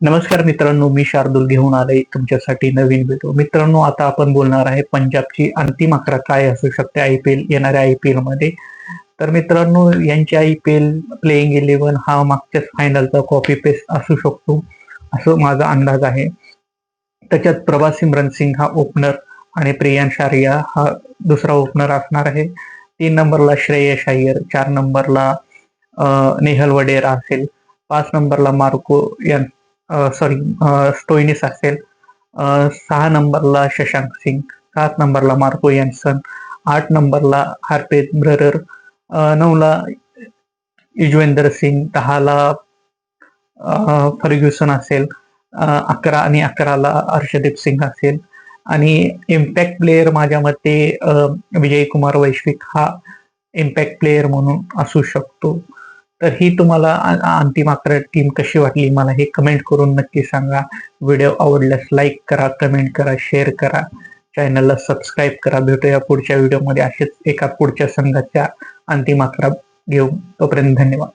नमस्कार मित्रांनो, मी शार्दूल घेऊन आलोय तुमच्यासाठी नवीन व्हिडिओ. मित्रांनो, आता आपण बोलणार आहे पंजाबची अंतिम 11 काय असू शकते IPL येणाऱ्या IPL मध्ये. तर मित्रांनो, यांची IPL प्लेइंग 11 हा मागच्या फायनलचा कॉपी पेस्ट असू शकतो, असं माझा अंदाज आहे. त्याच्यात प्रभास सिमरन सिंग हा ओपनर आणि प्रियांश आर्या हा दुसरा ओपनर असणार आहे. 3 नंबरला श्रेयस अय्यर, 4 नंबरला नेहल वडेरा असेल, 5 नंबरला मार्को स्टोइनिस असेल, 6 नंबरला शशांक सिंग, 7 नंबरला मार्को यन्सन, 8 नंबरला हार्प्रीत ब्रर, 9ला युजवेंद्र सिंग, 10ला फर्ग्युसन असेल, 11 आणि 11ला हर्षदीप सिंग असेल आणि इम्पॅक्ट प्लेयर माझ्या मते विजय कुमार वैश्विक हा इम्पॅक्ट प्लेयर म्हणून असू शकतो. तर ही तुम्हाला अंतिम 11 टीम कशी वाटली मला हे कमेंट करून नक्की सांगा. व्हिडिओ आवडल्यास लाईक करा, कमेंट करा, शेअर करा, चॅनलला सबस्क्राईब करा. भेटूया पुढच्या व्हिडिओमध्ये असेच एका पुढच्या संघाच्या अंतिम 11 घेऊन. तोपर्यंत धन्यवाद.